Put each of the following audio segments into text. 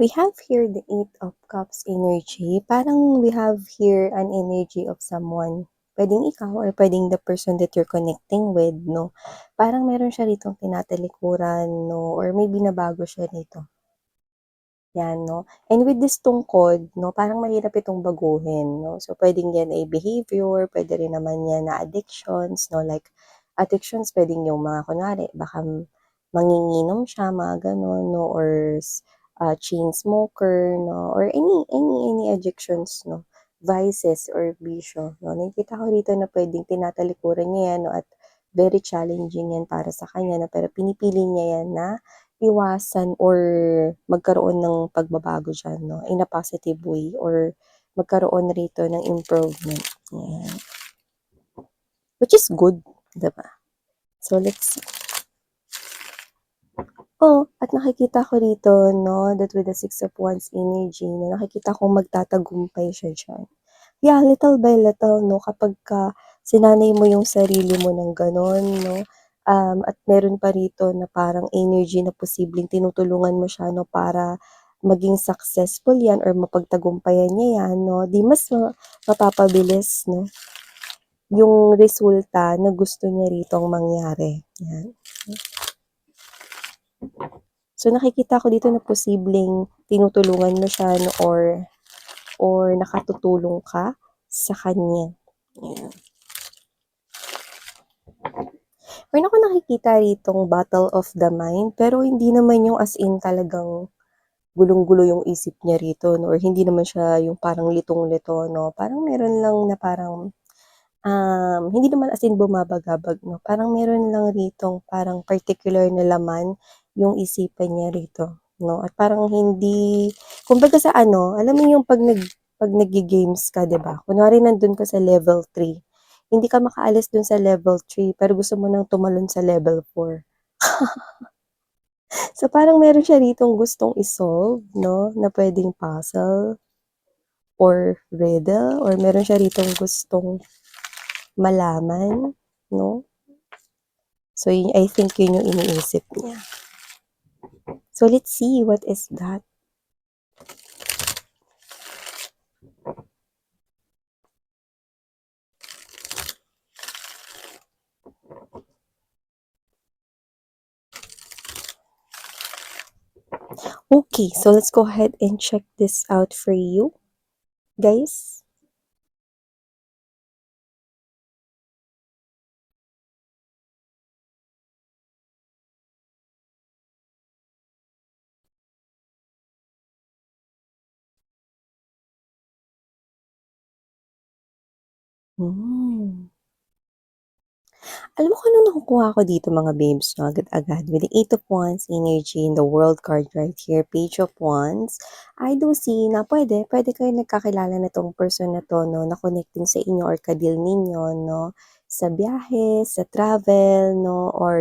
We have here the Eight of Cups energy. Parang we have here an energy of someone. Pwedeng ikaw or pwedeng the person that you're connecting with, no? Parang meron siya ritong tinatalikuran, no? Or may binabago siya rito. Yan, no? And with this tungkod, no? Parang mahirap itong baguhin, no? So, pwedeng yan ay behavior, pwede rin naman yan na addictions, no? Like, addictions, pwedeng yung mga, kunwari, baka manginginom siya, mga ganun, no? Or chain smoker, no? Or any addictions, no? Vices or bisyo, no? Nakikita ko rito na pwedeng tinatalikuran niya yan, no? At very challenging yan para sa kanya, no? Pero pinipili niya yan na iwasan or magkaroon ng pagbabago diyan 'no, in a positive way or magkaroon rito ng improvement, yan. Which is good, 'di ba? So, let's see. Oh, at nakikita ko rito 'no, that with the Six of Wands energy na nakikita kong magtatagumpay siya diyan. Yeah, little by little 'no, kapagka sinanay mo yung sarili mo ng gano'n 'no, at meron pa rito na parang energy na posibleng tinutulungan mo siya 'no, para maging successful 'yan or mapagtagumpayan niya 'yan 'no, 'di mas mapapabilis 'no, yung resulta na gusto niya ritong mangyari, 'yan. So, nakikita ko dito na posibleng tinutulungan mo siya 'no, or nakatutulong ka sa kanya, 'yan. Meron akong nakikita ritong battle of the mind, pero hindi naman yung as in talagang gulong-gulo yung isip niya rito 'no, or hindi naman siya yung parang litong-lito 'no, parang meron lang na parang, hindi naman as in bumabagabag 'no, parang meron lang ritong parang particular na laman yung isipan niya rito 'no, at parang hindi kumbaga sa ano, alam mo yung 'pag nagge-games ka 'di ba, kunwari nandun ka sa level 3, hindi ka makaalis dun sa level 3 pero gusto mo ng tumalon sa level 4. So, parang meron siya ritong gustong i-solve 'no, na puwedeng puzzle or riddle or meron siya ritong gustong malaman 'no. So, I think yun yung iniisip niya. So, let's see what is that. Okay, so let's go ahead and check this out for you, guys. Hmm. Alam mo kung anong nakukuha ko dito mga babes 'no, agad-agad with the Eight of Wands energy in the World card right here, Page of Wands, I do see na pwede kayo nagkakilala nitong person na 'to 'no, na connecting sa inyo or ka-deal ninyo 'no, sa biyahe, sa travel 'no, or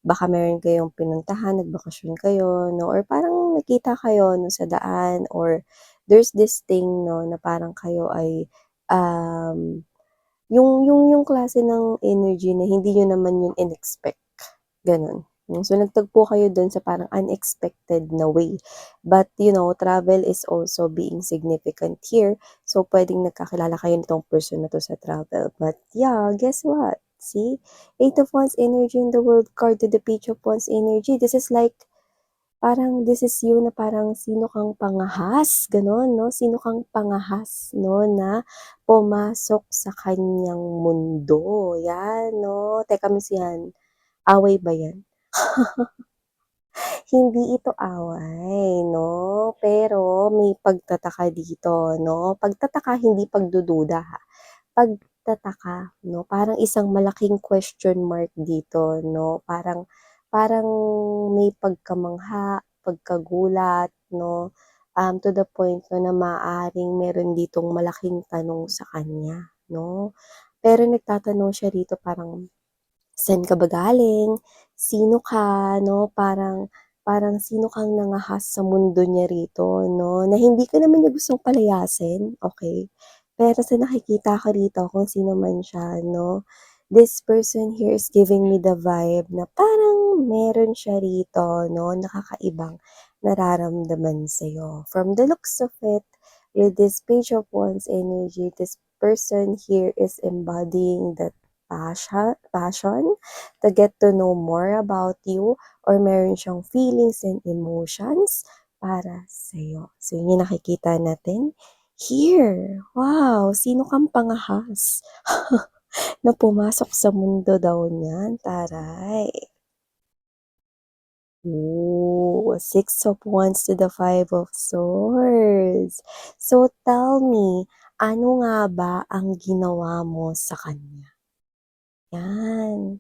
baka meron kayong pinuntahan, nagbakasyon kayo 'no, or parang nakita kayo 'no, sa daan or there's this thing 'no, na parang kayo ay, um yung klase ng energy na hindi niyo naman yun in-expect, gano'n. So, nagtagpo kayo dun sa parang unexpected na way. But, travel is also being significant here. So, puwedeng nagkakilala kayo nitong person na 'to sa travel. But, yeah, guess what? See? Eight of Wands energy in the World card to the Page of Wands energy. This is like parang this is you na parang sino kang pangahas, gano'n 'no? Sino kang pangahas 'no, na pumasok sa kaniyang mundo, 'yan 'no. Teka miss 'yan, away ba 'yan? Hindi ito away 'no, pero may pagtataka dito 'no. Pagtataka, hindi pagdududa ha, pagtataka 'no, parang isang malaking question mark dito 'no, parang parang may pagkamangha, pagkagulat 'no, to the point 'no na maaaring meron ditong malaking tanong sa kanya 'no. Pero nagtatanong siya rito parang, "Saan ka ba galing? Sino ka?" 'No, parang parang sino kang nangahas sa mundo niya rito 'no, na hindi ka naman niya gustong palayasin, okey? Pero sa nakikita ko rito kung sino man siya 'no, this person here is giving me the vibe na parang meron siya rito 'no, na kakaibang nararamdaman sa'yo. From the looks of it, with this Page of Wands energy, this person here is embodying that passion to get to know more about you, or meron siyang feelings and emotions para sa'yo. So, yun yung nakikita natin here. Wow! Sino kang pangahas na pumasok sa mundo daw niyan? Taray! Ooh, Six of Wands to the Five of Swords. So tell me, ano nga ba ang ginawa mo sa kanya? Yan.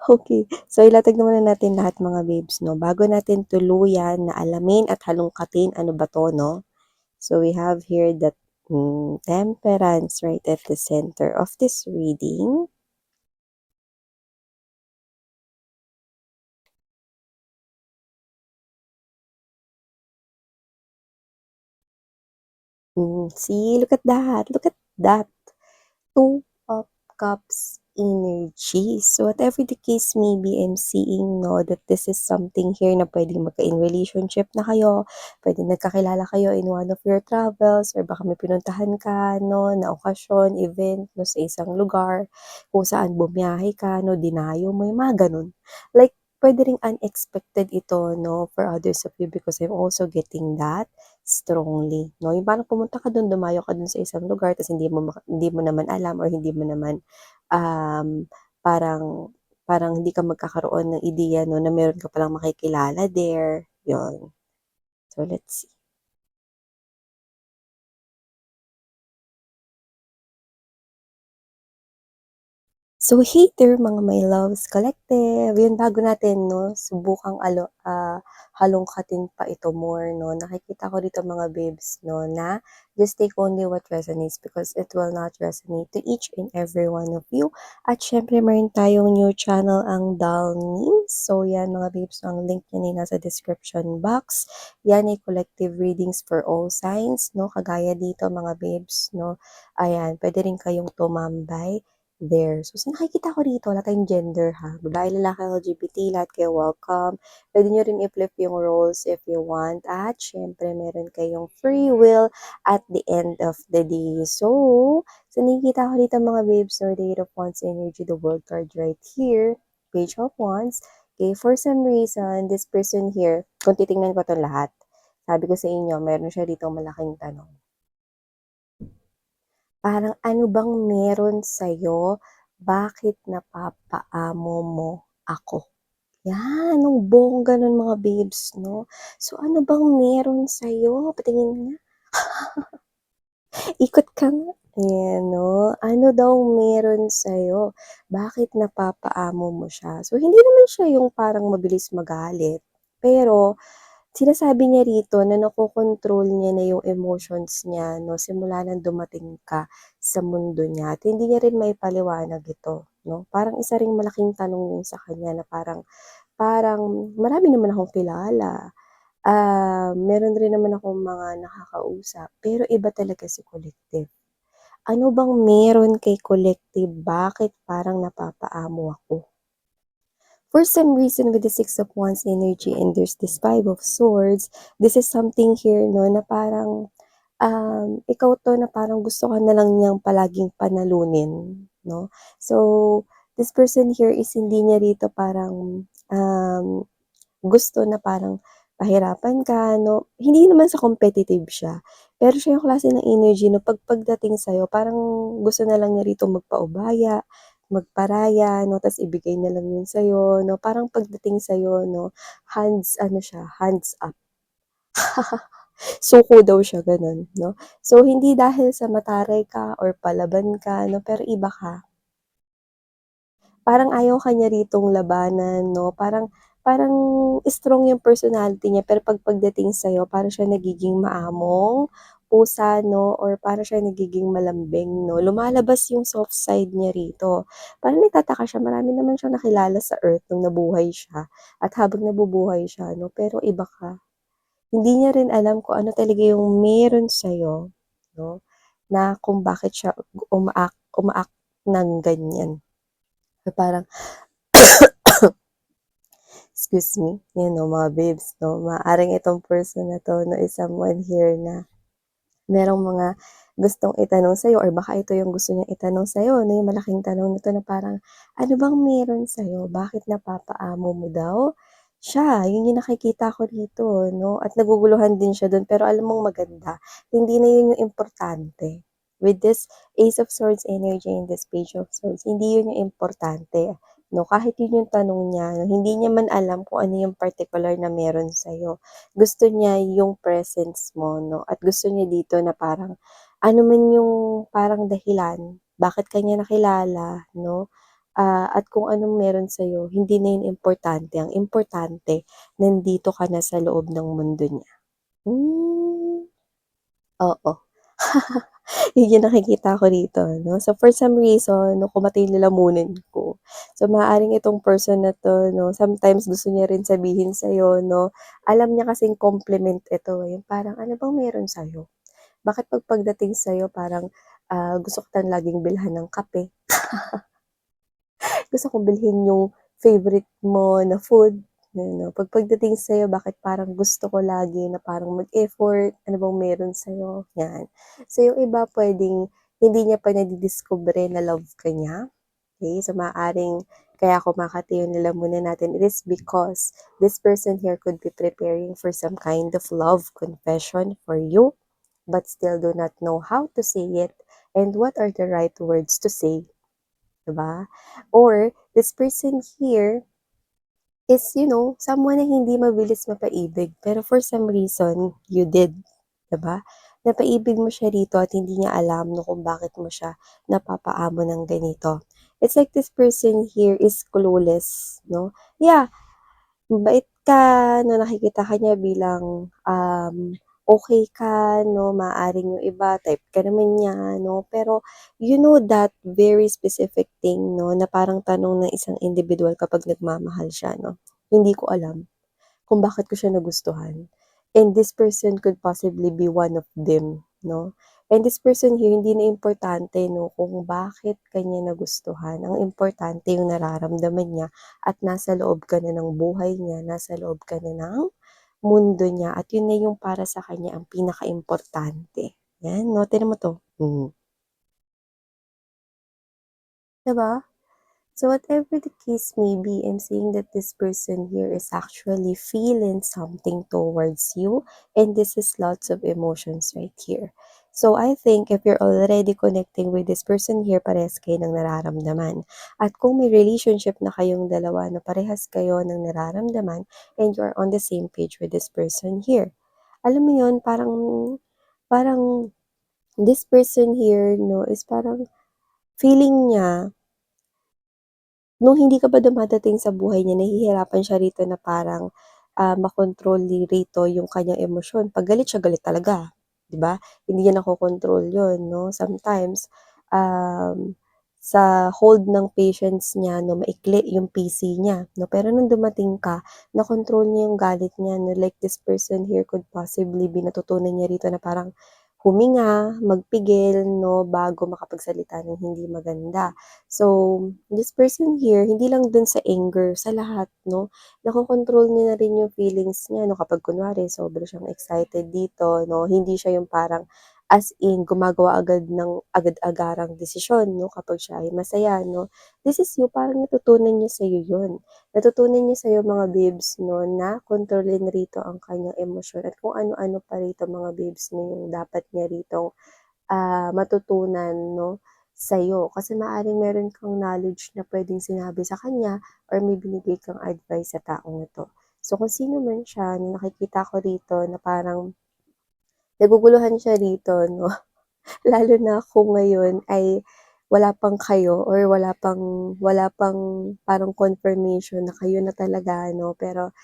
Okay. So ilatag naman na natin lahat mga babes, no? Bago natin tuluyan na alamin at halongkatin ano ba to, no? So we have here that Temperance right at the center of this reading. See, look at that. Look at that. Two of Cups energy. So whatever the case may be, I'm seeing, no, that this is something here na pwedeng magka-in relationship na kayo, pwedeng nagkakilala kayo in one of your travels, or baka may pinuntahan ka, no, na okasyon, event, no, sa isang lugar, kung saan bumiyahe ka, no, dinayo mo, yung mga ganun. Like, pwede ring unexpected ito, no, for others of you, because I'm also getting that strongly, no? Yung parang pumunta ka dun, dumayo ka dun sa isang lugar, tas hindi mo naman alam, or hindi mo naman, parang parang hindi ka magkakaroon ng ideya, no, na meron ka palang makikilala there, yon. So, let's see. So, hey there mga my loves collective. Yun, bago natin, no, subukang halongkatin pa ito more, no. Nakikita ko dito mga babes, no, na just take only what resonates, because it will not resonate to each and every one of you. At syempre, meron tayong new channel, ang Dalnim. So, yan mga babes, ang link niya ay nasa description box. Yan ay collective readings for all signs, no. Kagaya dito mga babes, no. Ayan, pwede rin kayong tumambay there. So, nakikita ko rito, wala tayong gender ha. Babae, lalaki, LGBT, lahat kayo welcome. Pwede nyo rin i-flip yung roles if you want. At syempre, meron kayong free will at the end of the day. So nakikita ko dito mga babes, no, the Eight of Wands energy, the World card right here, Page of Wands. Okay, for some reason, this person here, kung titingnan ko ito lahat, sabi ko sa inyo, meron siya dito malaking tanong. Parang ano bang meron sa'yo? Bakit napapaamo mo ako? Yan, ang bongga nun mga babes, no? So, ano bang meron sa'yo? Patingin nga. Ikot ka nga. Ayan, no? Ano daw meron sa'yo? Bakit napapaamo mo siya? So, hindi naman siya yung parang mabilis magalit. Pero, sinasabi niya rito na nakokontrol niya na yung emotions niya, no, simula nang dumating ka sa mundo niya. At hindi niya rin maipaliwanag ito, no? Parang isa ring malaking tanong yun sa kanya na parang marami naman akong kilala. Meron rin naman akong mga nakakausap, pero iba talaga si Collective. Ano bang meron kay Collective? Bakit parang napapaamo ako? For some reason, with the Six of Wands energy and there's this Five of Swords, this is something here, no, na parang, ikaw to na parang gusto ka na lang niyang palaging panalunin, no? So, this person here is hindi niya rito parang, gusto na parang pahirapan ka, no? Hindi naman sa competitive siya, pero siya yung klase ng energy na pagdating sa'yo, parang gusto na lang niya rito magpaubaya, magparaya, no? Tas ibigay na lang yun sa'yo, no? Parang pagdating sa'yo, no? Hands up. Suko daw siya, ganun, no? So, hindi dahil sa mataray ka or palaban ka, no? Pero iba ka. Parang ayaw ka niya ritong labanan, no? Parang strong yung personality niya, pero pagdating sa'yo, parang siya nagiging maamong pusa, no? Or parang siya nagiging malambing, no? Lumalabas yung soft side niya rito. Parang nagtataka siya, marami naman siyang nakilala sa earth nung nabuhay siya. At habang nabubuhay siya, no? Pero iba ka. Hindi niya rin alam kung ano talaga yung meron sa'yo, no? Na kung bakit siya umaak ng ganyan. Parang excuse me, yun 'no, mga babes 'no, maaaring itong person na 'to 'no, is someone here na merong mga gustong itanong sa'yo or baka ito yung gusto niyang itanong sa'yo 'no, yung malaking tanong na 'to na parang, "Ano bang meron sa'yo? Bakit napapaamo mo daw siya?" Yun yung nakikita ko dito 'no, at naguguluhan din siya dun pero alam mong maganda, hindi na yun yung importante. With this Ace of Swords energy and this Page of Swords, hindi yun yung importante 'no, kahit yun yung tanong niya 'no, hindi niya man alam kung ano yung particular na meron sa'yo. Gusto niya yung presence mo 'no, at gusto niya dito na parang ano man yung parang dahilan bakit ka niya nakilala 'no, at kung anong meron sa'yo hindi na yun importante, ang importante nandito ka na sa loob ng mundo niya. Hmm, oo. Yun yung nakikita ko dito 'no. So, for some reason 'no, kumatay yung lalamunan ko. So, maaaring itong person na 'to 'no, sometimes gusto niya rin sabihin sa'yo 'no, alam niya kasing compliment ito, yung parang, "Ano bang meron sa'yo? Bakit 'pag pagdating sa'yo parang, gusto kitang laging bilhan ng kape, gusto kong bilhin yung favorite mo na food, ano, 'pag pagdating sa'yo bakit parang gusto ko lagi na parang mag-effort, ano bang meron sa'yo?" 'Yan. So, yung iba puwedeng hindi niya pa nadidiskubre na love ka niya, okey? So, maaaring kaya kumakati yung lalamunan natin, it is because this person here could be preparing for some kind of love confession for you, but still do not know how to say it and what are the right words to say, 'di ba? Or this person here is, someone na hindi mabilis mapaibig pero for some reason you did, 'di ba? Napaibig mo siya rito at hindi niya alam 'no kung bakit mo siya napapaamo ng ganito. It's like this person here is clueless 'no. Yeah, mabait ka 'no, nakikita ka niya bilang, okey ka 'no, maaaring yung iba type ka naman niya 'no, pero you know that very specific thing 'no, na parang tanong ng isang individual kapag nagmamahal siya 'no, "Hindi ko alam kung bakit ko siya nagustuhan." And this person could possibly be one of them 'no. And this person here hindi na importante 'no kung bakit ka niya nagustuhan, ang importante yung nararamdaman niya at nasa loob ka na ng buhay niya, nasa loob ka na ng mundo niya at yun na yung para sa kanya ang pinakaimportante. 'Yan 'no, tignan mo 'to, 'di ba? So whatever the case may be, I'm saying that this person here is actually feeling something towards you, and this is lots of emotions right here. So I think if you're already connecting with this person here, parehas kayo ng nararamdaman. At kung may relationship na kayong dalawa na parehas kayo ng nararamdaman and you are on the same page with this person here. Alam mo yun, parang, parang this person here, no, is parang feeling niya nung hindi ka pa dumadating sa buhay niya nahihirapan siya rito na parang, makontrol rito yung kanyang emosyon. 'Pag galit siya, galit talaga, 'di ba? Hindi niya nakokontrol yun 'no. Sometimes, sa hold ng patience niya 'no, maikli yung PC niya 'no. Pero nung dumating ka, nakontrol niya yung galit niya 'no. Like this person here could possibly be natutunan niya rito na parang huminga, magpigil 'no, bago makapagsalita ng hindi maganda. So, this person here, hindi lang dun sa anger, sa lahat 'no, nakokontrol niya na rin yung feelings niya 'no, kapag kunwari sobra siyang excited dito 'no, hindi siya yung parang as in gumagawa agad ng agad-agarang desisyon 'no, kapag siya ay masaya 'no. This is you, parang natutunan niya sa'yo yun. Natutunan niya sa'yo mga babes 'no, na kontrolin rito ang kanyang emosyon at kung ano-ano pa rito mga babes 'no, yung dapat niya ritong, matutunan 'no, sa'yo. Kasi maaaring meron kang knowledge na puwedeng sinabi sa kanya or may binigay kang advice sa taong ito. So, kung sino man siya na nakikita ko rito na parang naguguluhan siya rito 'no, lalo na kung ngayon ay wala pang kayo or wala pang parang confirmation na kayo na talaga 'no, pero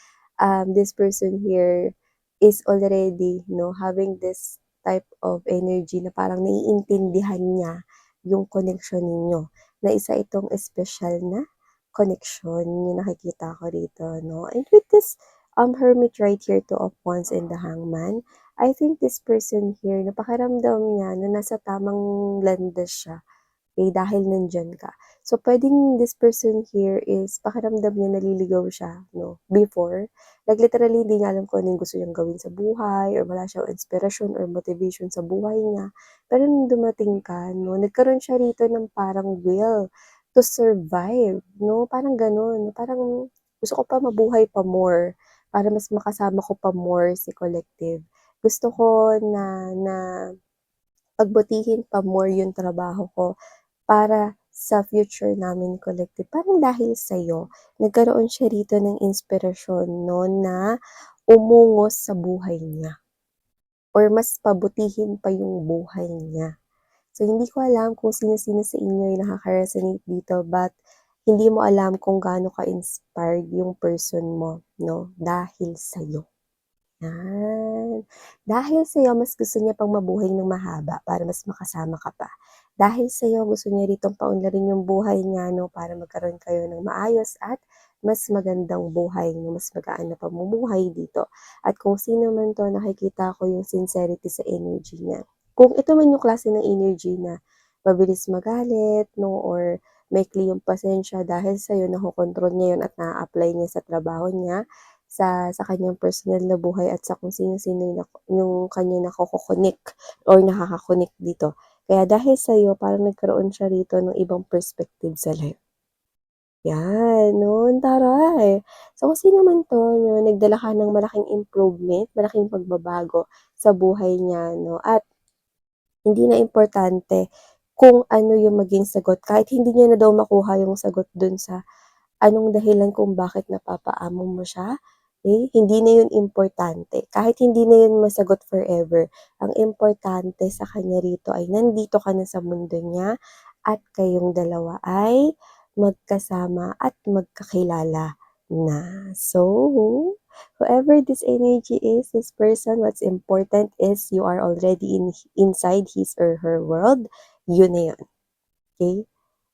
this person here is already, having this type of energy na parang naiintindihan niya yung connection ninyo, na isa itong espesyal na connection yung nakikita ko rito, 'no? And with this, hermit right here, Two of Wands and the Hangman, I think this person here, napakiramdam niya na nasa tamang landas siya. Eh, dahil nandiyan ka. So, puwedeng this person here is pakiramdam niya naliligaw siya 'no, before. Like literally hindi niya alam kung ano yung gusto niyang gawin sa buhay or wala siyang inspirasyon or motivation sa buhay niya. Pero nung dumating ka 'no, nagkaroon siya rito ng parang will to survive 'no, parang gano'n. Parang gusto ko pa mabuhay pa more, para mas makasama ko pa more si collective. Gusto ko na na pagbutihin pa more yung trabaho ko para sa future namin collective. Parang dahil sa'yo, nagkaroon siya rito ng inspirasyon 'no, na umungos sa buhay niya or mas pabutihin pa yung buhay niya. So, hindi ko alam kung sino-sino sa inyo yung nakaka-resonate dito, but hindi mo alam kung gaano ka-inspired yung person mo 'no, dahil sa'yo. Yan. Dahil sa'yo mas gusto niya pang mabuhay ng mahaba para mas makasama ka pa. Dahil sa'yo gusto niya ritong paunlarin yung buhay niya 'no, para magkaroon kayo ng maayos at mas magandang buhay 'no, mas magaan na pamumuhay dito. At kung sino man 'to, nakikita ko yung sincerity sa energy niya. Kung ito man yung klase ng energy na mabilis magalit 'no, or maikli yung pasensya, dahil sa'yo nakokontrol niya yun at naa-apply niya sa trabaho niya, sa kanyang personal na buhay at sa kung sino-sino yung kanya nako-connect or nakaka-connect dito. Kaya dahil sa'yo parang nagkaroon siya rito ng ibang perspective sa life. Yan 'no, ang taray. So kung sino man 'to 'no, nagdala ka ng malaking improvement, malaking pagbabago sa buhay niya 'no, at hindi na importante kung ano yung maging sagot, kahit hindi niya na daw makuha yung sagot dun sa anong dahilan kung bakit napapaamo mo siya, eh, hindi na yun importante. Kahit hindi na yun masagot forever, ang importante sa kanya rito ay nandito ka na sa mundo niya at kayong dalawa ay magkasama at magkakilala na. So, whoever this energy is, this person, what's important is you are already inside his or her world, yun na yun, okay?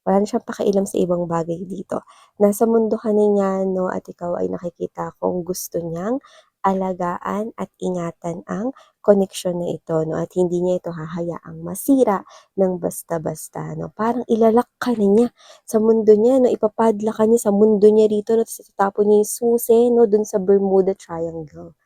Wala na siyang pakialam sa ibang bagay dito. Nasa mundo ka na niya 'no, at ikaw ay nakikita kung gusto niyang alagaan at ingatan ang koneksyon na ito 'no, at hindi niya ito hahayaang masira ng basta-basta 'no. Parang ilalak ka na niya sa mundo niya 'no, ipapadlock ka niya sa mundo niya rito 'no, ta's itatapon niya yung susi 'no, dun sa Bermuda Triangle.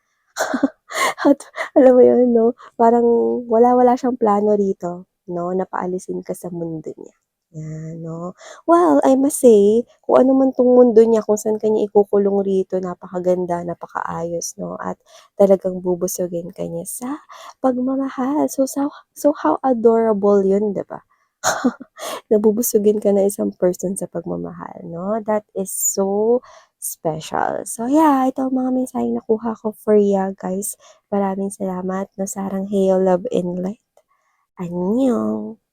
At alam mo yun 'no, parang wala siyang plano rito 'no, na paalisin ka sa mundo niya, 'yan 'no. Well, I must say, kung ano man 'tong mundo niya, kung saan ka niya ikukulong rito, napakaganda, napakaayos 'no, at talagang bubusugin ka niya sa pagmamahal. So how adorable yun, 'di ba? Na ka ng isang person sa pagmamahal 'no, that is so special. So yeah, ito ang mga mensaheng nakuha ko for ya guys. Maraming salamat 'no, sarang hayo, love and light. Annyeong.